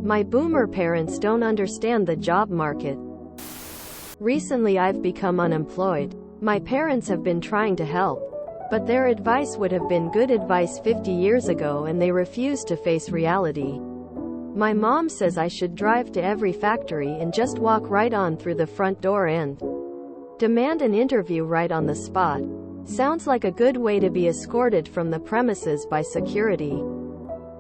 My boomer parents don't understand the job market. Recently I've become unemployed. My parents have been trying to help, but their advice would have been good advice 50 years ago and they refuse to face reality. My mom says I should drive to every factory and just walk right on through the front door and demand an interview right on the spot. Sounds like a good way to be escorted from the premises by security.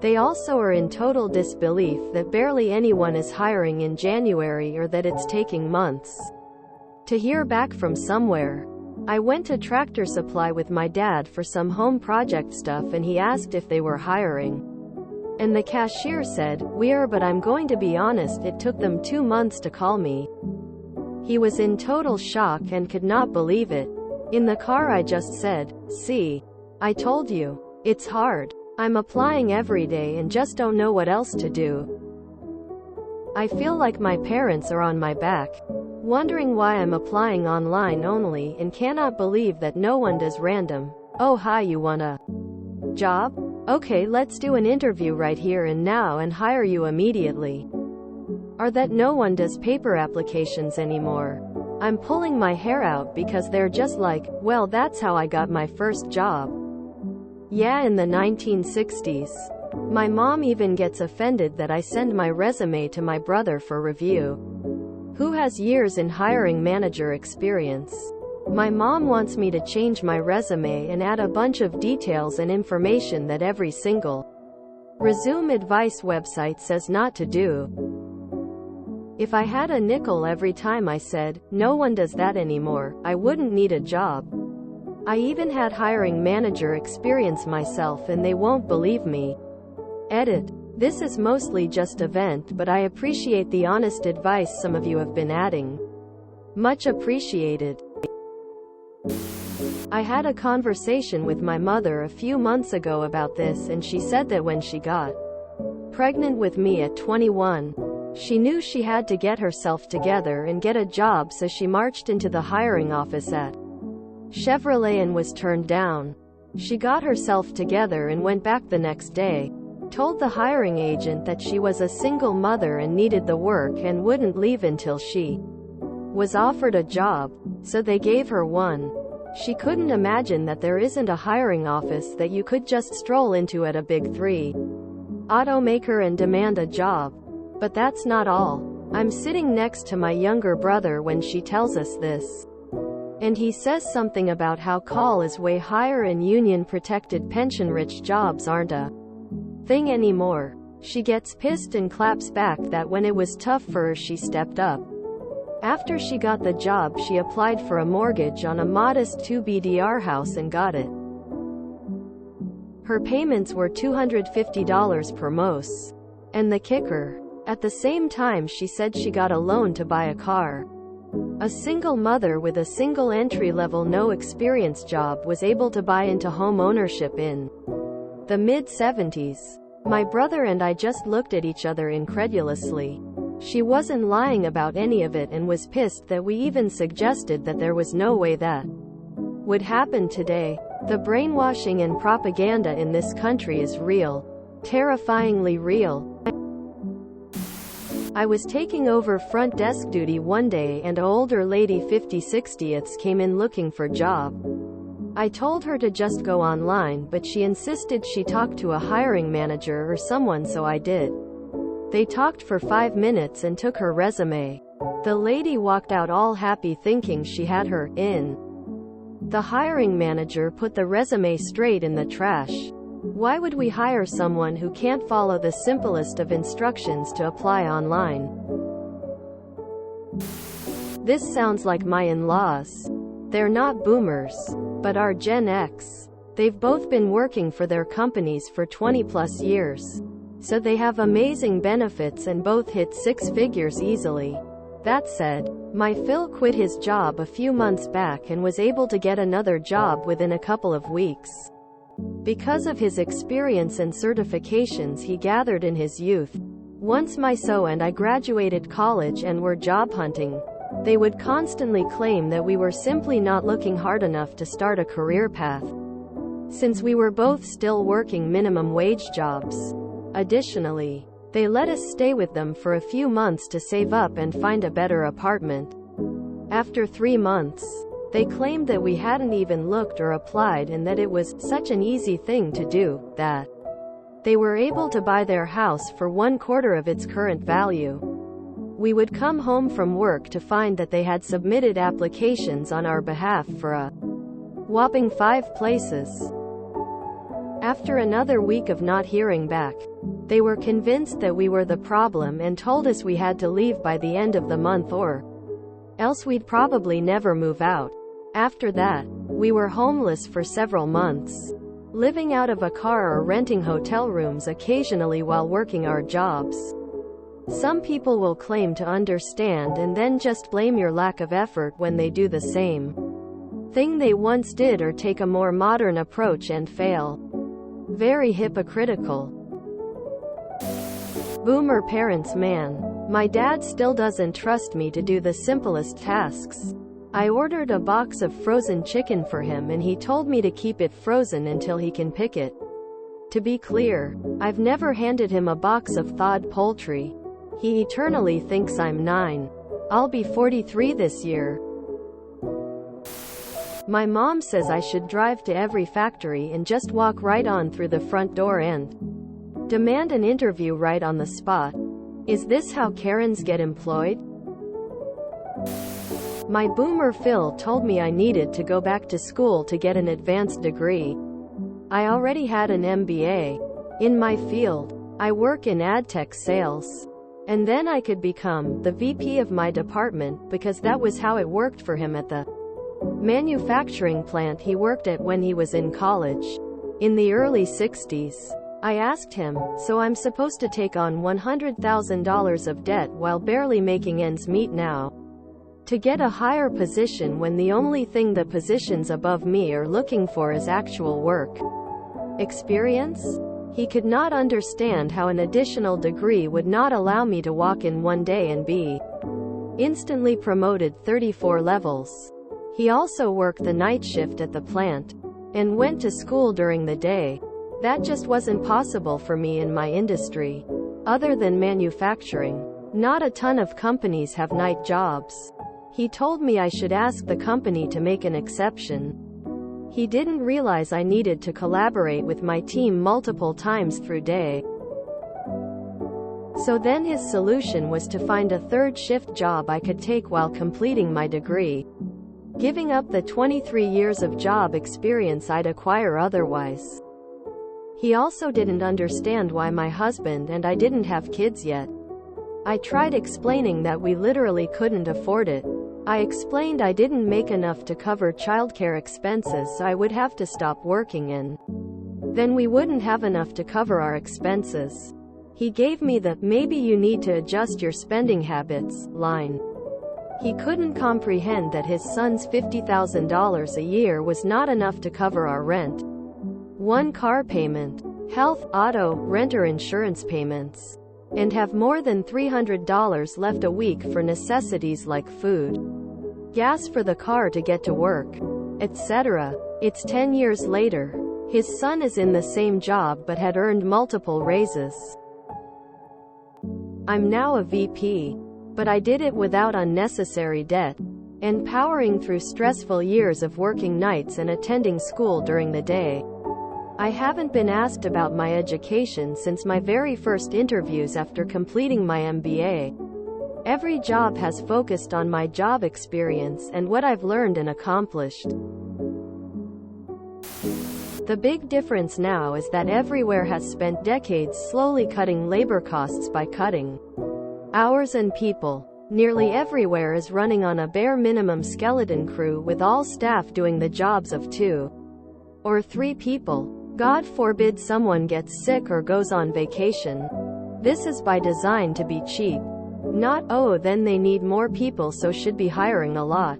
They also are in total disbelief that barely anyone is hiring in January or that it's taking months to hear back from somewhere. I went to Tractor Supply with my dad for some home project stuff and he asked if they were hiring. And the cashier said, "We're, but I'm going to be honest, it took them 2 months to call me." He was in total shock and could not believe it. In the car I just said, "See, I told you. It's hard. I'm applying every day and just don't know what else to do." I feel like my parents are on my back, wondering why I'm applying online only and cannot believe that no one does random, "Oh hi, you want a job? Okay, let's do an interview right here and now and hire you immediately." Or that no one does paper applications anymore. I'm pulling my hair out because they're just like, "Well, that's how I got my first job." Yeah, in the 1960s. My mom even gets offended that I send my resume to my brother for review, who has years in hiring manager experience. My mom wants me to change my resume and add a bunch of details and information that every single resume advice website says not to do. If I had a nickel every time I said, "No one does that anymore," I wouldn't need a job. I even had hiring manager experience myself and they won't believe me. Edit. This is mostly just a vent, but I appreciate the honest advice some of you have been adding. Much appreciated. I had a conversation with my mother a few months ago about this and she said that when she got pregnant with me at 21, she knew she had to get herself together and get a job, so she marched into the hiring office at Chevrolet and was turned down. She got herself together and went back the next day, told the hiring agent that she was a single mother and needed the work and wouldn't leave until she was offered a job, so they gave her one. She couldn't imagine that there isn't a hiring office that you could just stroll into at a big 3 automaker and demand a job. But that's not all. I'm sitting next to my younger brother when she tells us this. And he says something about how call is way higher and union-protected pension-rich jobs aren't a thing anymore. She gets pissed and claps back that when it was tough for her she stepped up. After she got the job she applied for a mortgage on a modest 2-BDR house and got it. Her payments were $250 per month. And the kicker? At the same time she said she got a loan to buy a car. A single mother with a single entry-level no experience job was able to buy into home ownership in the mid-70s. My brother and I just looked at each other incredulously. She wasn't lying about any of it and was pissed that we even suggested that there was no way that would happen today. The brainwashing and propaganda in this country is real. Terrifyingly real. I was taking over front desk duty one day and an older lady 50-60ths came in looking for job. I told her to just go online, but she insisted she talk to a hiring manager or someone, so I did. They talked for 5 minutes and took her resume. The lady walked out all happy thinking she had her in. The hiring manager put the resume straight in the trash. Why would we hire someone who can't follow the simplest of instructions to apply online? This sounds like my in-laws. They're not boomers, but are Gen X. They've both been working for their companies for 20+ years. So they have amazing benefits and both hit 6 figures easily. That said, my Phil quit his job a few months back and was able to get another job within a couple of weeks. Because of his experience and certifications he gathered in his youth. Once my so and I graduated college and were job hunting, they would constantly claim that we were simply not looking hard enough to start a career path, since we were both still working minimum wage jobs. Additionally, They let us stay with them for a few months to save up and find a better apartment. After 3 months, they claimed that we hadn't even looked or applied and that it was such an easy thing to do, that they were able to buy their house for 1/4 of its current value. We would come home from work to find that they had submitted applications on our behalf for a whopping 5 places. After another week of not hearing back, they were convinced that we were the problem and told us we had to leave by the end of the month or else we'd probably never move out. After that, we were homeless for several months, living out of a car or renting hotel rooms occasionally while working our jobs. Some people will claim to understand and then just blame your lack of effort when they do the same thing they once did or take a more modern approach and fail. Very hypocritical. Boomer parents. Man, my dad still doesn't trust me to do the simplest tasks. I ordered a box of frozen chicken for him and he told me to keep it frozen until he can pick it. To be clear, I've never handed him a box of thawed poultry. He eternally thinks I'm 9. I'll be 43 this year. My mom says I should drive to every factory and just walk right on through the front door and demand an interview right on the spot. Is this how Karens get employed? My boomer Phil told me I needed to go back to school to get an advanced degree. I already had an MBA in my field. I work in ad tech sales. And then I could become the VP of my department because that was how it worked for him at the manufacturing plant he worked at when he was in college. In the early 60s. I asked him, so I'm supposed to take on $100,000 of debt while barely making ends meet now to get a higher position when the only thing the positions above me are looking for is actual work experience? He could not understand how an additional degree would not allow me to walk in one day and be instantly promoted 34 levels. He also worked the night shift at the plant and went to school during the day. That just wasn't possible for me in my industry. Other than manufacturing, not a ton of companies have night jobs. He told me I should ask the company to make an exception. He didn't realize I needed to collaborate with my team multiple times through day. So then his solution was to find a third shift job I could take while completing my degree, giving up the 23 years of job experience I'd acquire otherwise. He also didn't understand why my husband and I didn't have kids yet. I tried explaining that we literally couldn't afford it. I explained I didn't make enough to cover childcare expenses, so I would have to stop working and then we wouldn't have enough to cover our expenses. He gave me the "maybe you need to adjust your spending habits" line. He couldn't comprehend that his son's $50,000 a year was not enough to cover our rent, one car payment, health, auto, renter insurance payments, and have more than $300 left a week for necessities like food, gas for the car to get to work, etc. It's 10 years later. His son is in the same job but had earned multiple raises. I'm now a VP, but I did it without unnecessary debt, and powering through stressful years of working nights and attending school during the day. I haven't been asked about my education since my very first interviews after completing my MBA. Every job has focused on my job experience and what I've learned and accomplished. The big difference now is that everywhere has spent decades slowly cutting labor costs by cutting hours and people. Nearly everywhere is running on a bare minimum skeleton crew with all staff doing the jobs of 2 or 3 people. God forbid someone gets sick or goes on vacation. This is by design to be cheap. Not, oh, then they need more people so should be hiring a lot.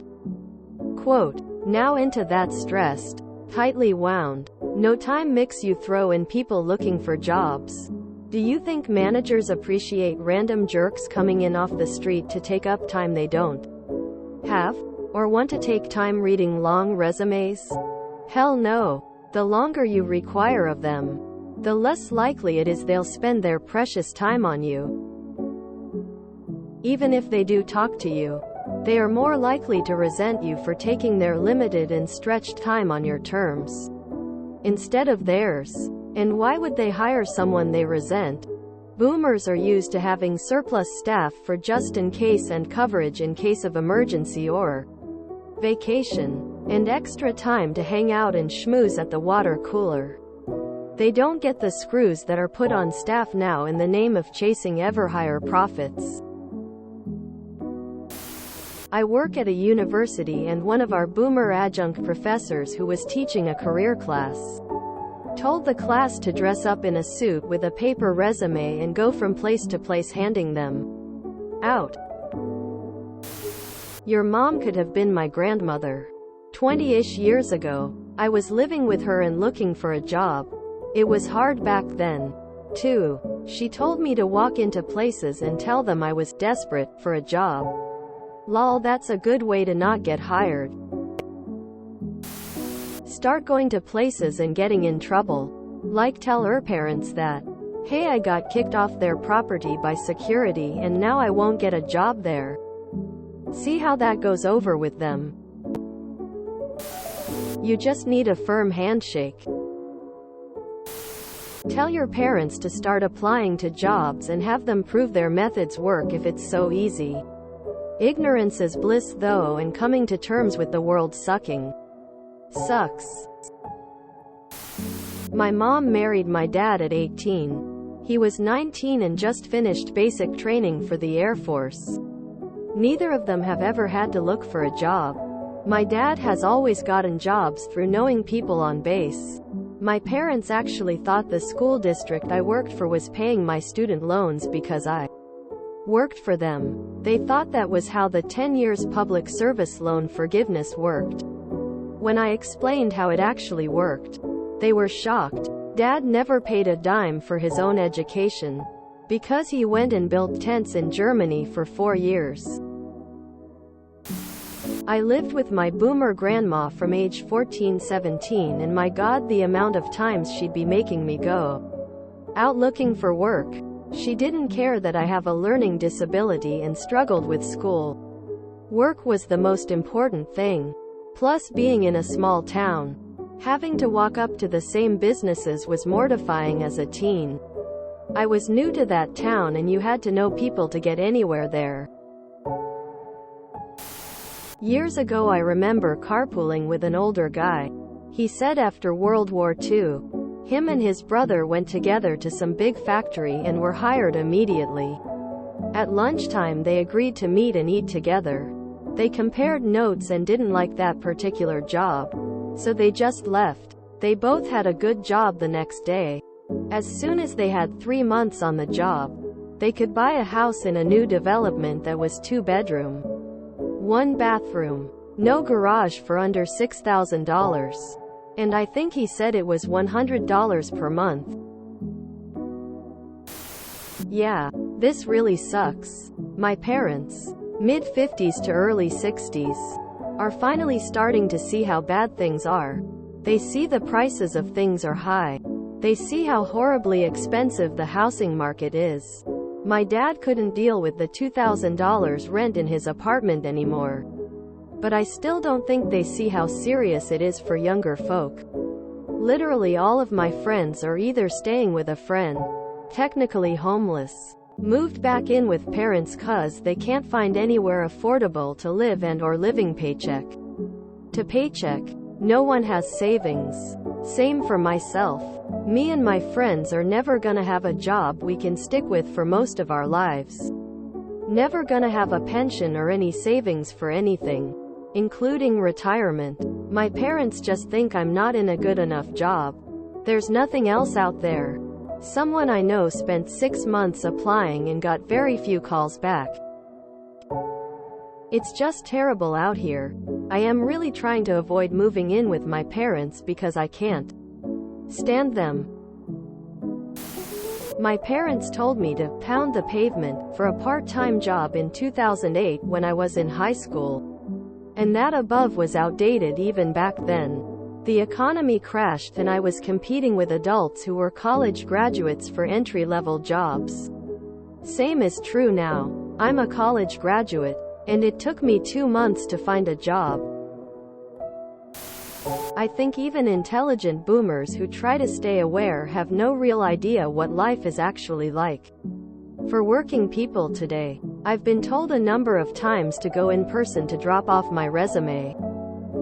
Quote, now into that stressed, tightly wound, no time mix you throw in people looking for jobs. Do you think managers appreciate random jerks coming in off the street to take up time they don't have, or want to take time reading long resumes? Hell no. The longer you require of them, the less likely it is they'll spend their precious time on you. Even if they do talk to you, they are more likely to resent you for taking their limited and stretched time on your terms instead of theirs. And why would they hire someone they resent? Boomers are used to having surplus staff for just in case and coverage in case of emergency or vacation, and extra time to hang out and schmooze at the water cooler. They don't get the screws that are put on staff now in the name of chasing ever higher profits. I work at a university, and one of our boomer adjunct professors who was teaching a career class told the class to dress up in a suit with a paper resume and go from place to place handing them out. Your mom could have been my grandmother. 20-ish years ago, I was living with her and looking for a job. It was hard back then, too. She told me to walk into places and tell them I was desperate for a job. Lol, that's a good way to not get hired. Start going to places and getting in trouble. Like tell her parents that, hey, I got kicked off their property by security and now I won't get a job there. See how that goes over with them. You just need a firm handshake. Tell your parents to start applying to jobs and have them prove their methods work if it's so easy. Ignorance is bliss though, and coming to terms with the world sucks. My mom married my dad at 18. He was 19 and just finished basic training for the Air Force. Neither of them have ever had to look for a job. My dad has always gotten jobs through knowing people on base. My parents actually thought the school district I worked for was paying my student loans because I worked for them. They thought that was how the 10 years public service loan forgiveness worked. When I explained how it actually worked, they were shocked. Dad never paid a dime for his own education, because he went and built tents in Germany for 4 years. I lived with my boomer grandma from age 14-17, and my God, the amount of times she'd be making me go out looking for work. She didn't care that I have a learning disability and struggled with school. Work was the most important thing. Plus, being in a small town, having to walk up to the same businesses was mortifying as a teen. I was new to that town and you had to know people to get anywhere there. Years ago I remember carpooling with an older guy. He said after World War II, him and his brother went together to some big factory and were hired immediately. At lunchtime they agreed to meet and eat together. They compared notes and didn't like that particular job, so they just left. They both had a good job the next day. As soon as they had 3 months on the job, they could buy a house in a new development that was 2-bedroom, 1 bathroom, no garage for under $6,000. And I think he said it was $100 per month. Yeah, this really sucks. My parents, mid-50s to early 60s, are finally starting to see how bad things are. They see the prices of things are high. They see how horribly expensive the housing market is. My dad couldn't deal with the $2,000 rent in his apartment anymore. But I still don't think they see how serious it is for younger folk. Literally all of my friends are either staying with a friend, technically homeless, moved back in with parents cause they can't find anywhere affordable to live, and or living paycheck to paycheck. No one has savings. Same for myself. Me and my friends are never gonna have a job we can stick with for most of our lives. Never gonna have a pension or any savings for anything, including retirement. My parents just think I'm not in a good enough job. There's nothing else out there. Someone I know spent 6 months applying and got very few calls back. It's just terrible out here. I am really trying to avoid moving in with my parents because I can't stand them. My parents told me to pound the pavement for a part-time job in 2008 when I was in high school. And that above was outdated even back then. The economy crashed and I was competing with adults who were college graduates for entry-level jobs. Same is true now. I'm a college graduate, and it took me 2 months to find a job. I think even intelligent boomers who try to stay aware have no real idea what life is actually like. For working people today, I've been told a number of times to go in person to drop off my resume.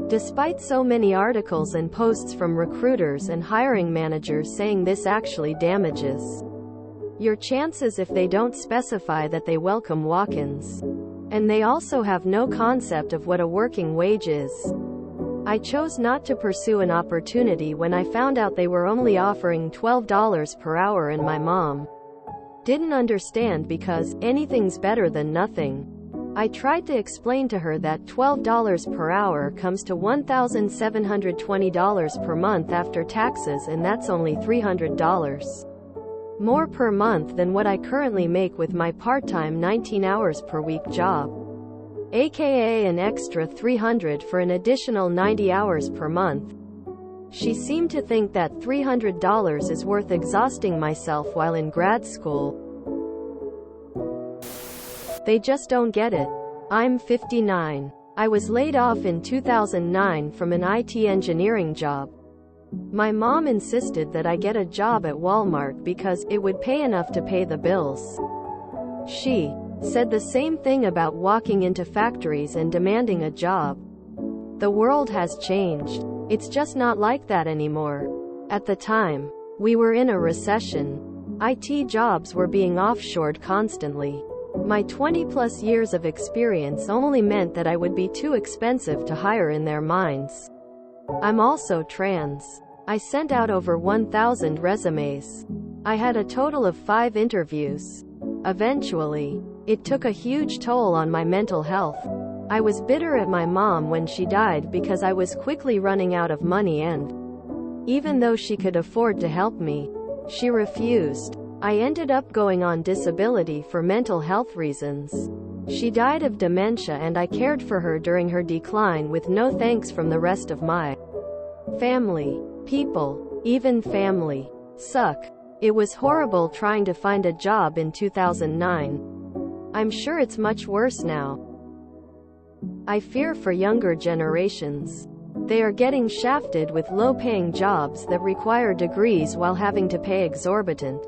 Despite so many articles and posts from recruiters and hiring managers saying this actually damages your chances if they don't specify that they welcome walk-ins. And they also have no concept of what a working wage is. I chose not to pursue an opportunity when I found out they were only offering $12 per hour, and my mom didn't understand because anything's better than nothing. I tried to explain to her that $12 per hour comes to $1,720 per month after taxes, and that's only $300 more per month than what I currently make with my part-time 19 hours per week job, aka an extra $300 for an additional 90 hours per month. She seemed to think that $300 is worth exhausting myself while in grad school. They just don't get it. I'm 59. I was laid off in 2009 from an IT engineering job. My mom insisted that I get a job at Walmart because it would pay enough to pay the bills. She said the same thing about walking into factories and demanding a job. The world has changed. It's just not like that anymore. At the time, we were in a recession. IT jobs were being offshored constantly. My 20-plus years of experience only meant that I would be too expensive to hire in their minds. I'm also trans. I sent out over 1,000 resumes. I had a total of 5 interviews. Eventually, it took a huge toll on my mental health. I was bitter at my mom when she died because I was quickly running out of money, and even though she could afford to help me, she refused. I ended up going on disability for mental health reasons. She died of dementia, and I cared for her during her decline with no thanks from the rest of my family. People, even family, suck. It was horrible trying to find a job in 2009. I'm sure it's much worse now. I fear for younger generations. They are getting shafted with low-paying jobs that require degrees while having to pay exorbitant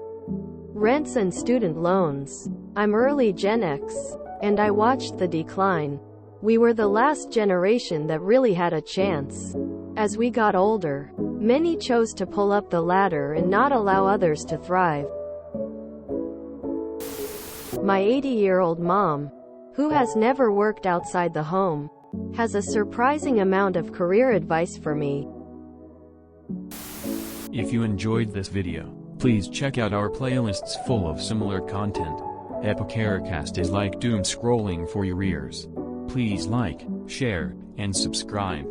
rents and student loans. I'm early Gen X, and I watched the decline. We were the last generation that really had a chance. As we got older, many chose to pull up the ladder and not allow others to thrive. My 80-year-old mom, who has never worked outside the home, has a surprising amount of career advice for me. If you enjoyed this video, please check out our playlists full of similar content. Epicaricast is like doom scrolling for your ears. Please like, share, and subscribe.